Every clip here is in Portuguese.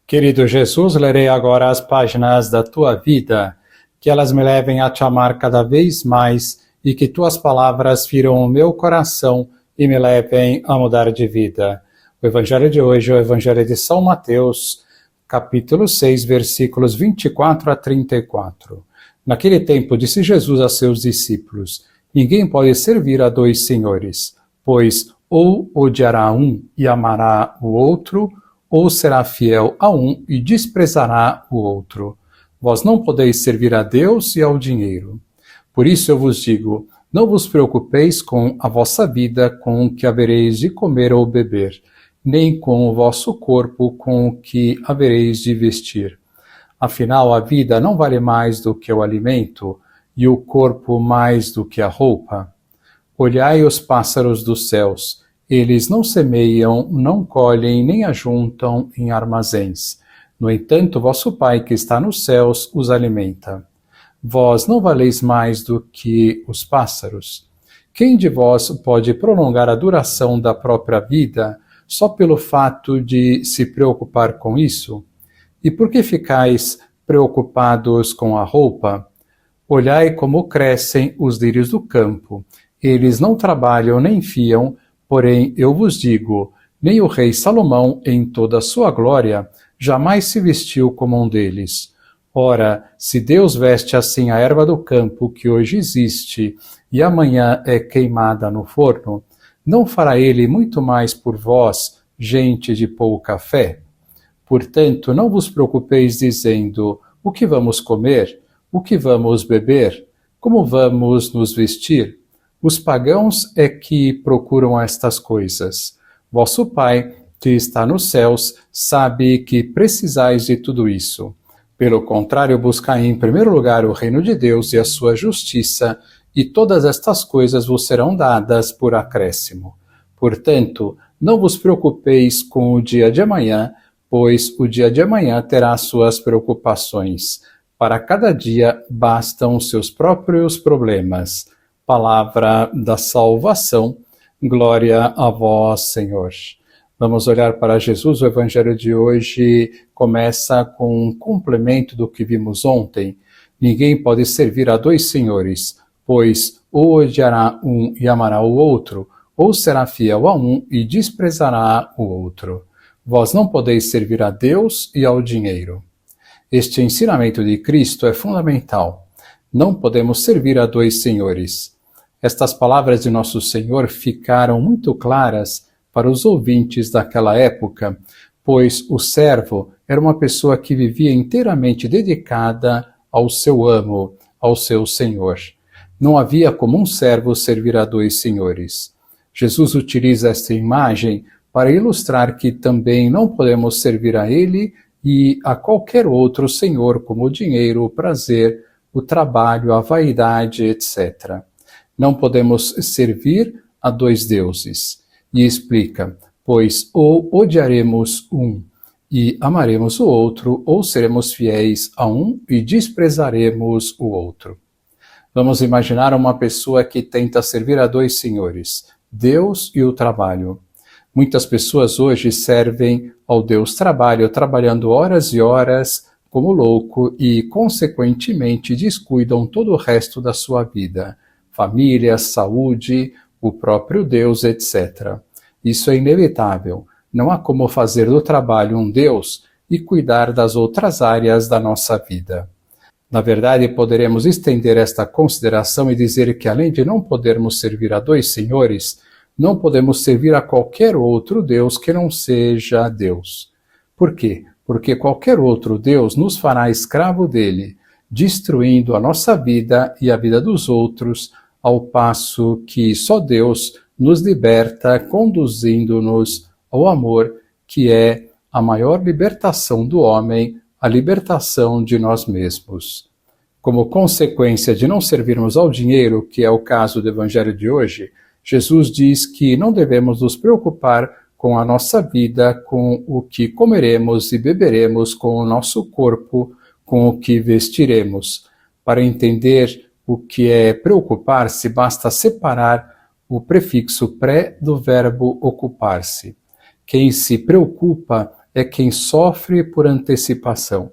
Querido Jesus, lerei agora as páginas da tua vida, que elas me levem a te amar cada vez mais e que tuas palavras firam o meu coração e me levem a mudar de vida. O evangelho de hoje é o evangelho de São Mateus, capítulo 6, versículos 24 a 34. Naquele tempo disse Jesus a seus discípulos: ninguém pode servir a dois senhores, pois ou odiará um e amará o outro, ou será fiel a um e desprezará o outro. Vós não podeis servir a Deus e ao dinheiro. Por isso eu vos digo, não vos preocupeis com a vossa vida, com o que havereis de comer ou beber, nem com o vosso corpo, com o que havereis de vestir. Afinal, a vida não vale mais do que o alimento, e o corpo mais do que a roupa. Olhai os pássaros dos céus. Eles não semeiam, não colhem, nem ajuntam em armazéns. No entanto, vosso Pai que está nos céus os alimenta. Vós não valeis mais do que os pássaros? Quem de vós pode prolongar a duração da própria vida só pelo fato de se preocupar com isso? E por que ficais preocupados com a roupa? Olhai como crescem os lírios do campo. Eles não trabalham nem fiam, porém eu vos digo, nem o rei Salomão, em toda a sua glória, jamais se vestiu como um deles. Ora, se Deus veste assim a erva do campo, que hoje existe, e amanhã é queimada no forno, não fará ele muito mais por vós, gente de pouca fé? Portanto, não vos preocupeis dizendo, o que vamos comer? O que vamos beber? Como vamos nos vestir? Os pagãos é que procuram estas coisas. Vosso Pai, que está nos céus, sabe que precisais de tudo isso. Pelo contrário, buscai em primeiro lugar o reino de Deus e a sua justiça, e todas estas coisas vos serão dadas por acréscimo. Portanto, não vos preocupeis com o dia de amanhã, pois o dia de amanhã terá suas preocupações. Para cada dia bastam os seus próprios problemas. Palavra da salvação, glória a vós, Senhor. Vamos olhar para Jesus. O evangelho de hoje começa com um complemento do que vimos ontem. Ninguém pode servir a dois senhores, pois ou odiará um e amará o outro, ou será fiel a um e desprezará o outro. Vós não podeis servir a Deus e ao dinheiro. Este ensinamento de Cristo é fundamental. Não podemos servir a dois senhores. Estas palavras de Nosso Senhor ficaram muito claras para os ouvintes daquela época, pois o servo era uma pessoa que vivia inteiramente dedicada ao seu amo, ao seu Senhor. Não havia como um servo servir a dois senhores. Jesus utiliza esta imagem para ilustrar que também não podemos servir a Ele e a qualquer outro senhor, como o dinheiro, o prazer, o trabalho, a vaidade, etc. Não podemos servir a dois deuses. E explica, pois ou odiaremos um e amaremos o outro, ou seremos fiéis a um e desprezaremos o outro. Vamos imaginar uma pessoa que tenta servir a dois senhores, Deus e o trabalho. Muitas pessoas hoje servem ao Deus trabalho, trabalhando horas e horas como louco e, consequentemente, descuidam todo o resto da sua vida. Família, saúde, o próprio Deus, etc. Isso é inevitável. Não há como fazer do trabalho um Deus e cuidar das outras áreas da nossa vida. Na verdade, poderemos estender esta consideração e dizer que, além de não podermos servir a dois senhores, não podemos servir a qualquer outro Deus que não seja Deus. Por quê? Porque qualquer outro Deus nos fará escravo dele, destruindo a nossa vida e a vida dos outros, ao passo que só Deus nos liberta, conduzindo-nos ao amor, que é a maior libertação do homem, a libertação de nós mesmos. Como consequência de não servirmos ao dinheiro, que é o caso do evangelho de hoje, Jesus diz que não devemos nos preocupar com a nossa vida, com o que comeremos e beberemos, com o nosso corpo, com o que vestiremos. Para entender o que é preocupar-se, basta separar o prefixo pré do verbo ocupar-se. Quem se preocupa é quem sofre por antecipação.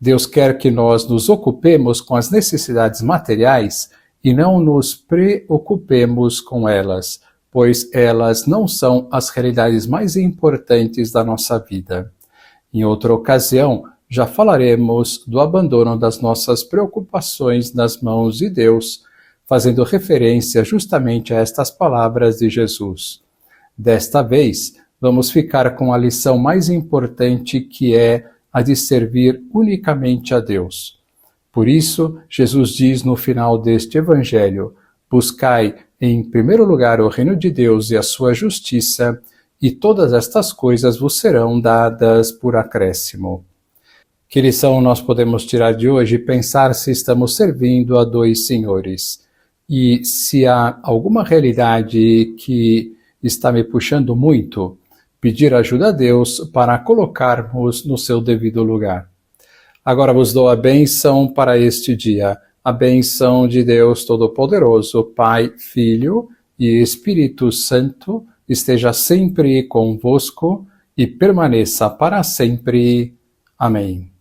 Deus quer que nós nos ocupemos com as necessidades materiais e não nos preocupemos com elas, pois elas não são as realidades mais importantes da nossa vida. Em outra ocasião, já falaremos do abandono das nossas preocupações nas mãos de Deus, fazendo referência justamente a estas palavras de Jesus. Desta vez, vamos ficar com a lição mais importante, que é a de servir unicamente a Deus. Por isso, Jesus diz no final deste Evangelho: buscai em primeiro lugar o reino de Deus e a sua justiça, e todas estas coisas vos serão dadas por acréscimo. Que lição nós podemos tirar de hoje? Pensar se estamos servindo a dois senhores. E se há alguma realidade que está me puxando muito, pedir ajuda a Deus para colocarmos no seu devido lugar. Agora vos dou a bênção para este dia. A bênção de Deus Todo-Poderoso, Pai, Filho e Espírito Santo, esteja sempre convosco e permaneça para sempre. Amém.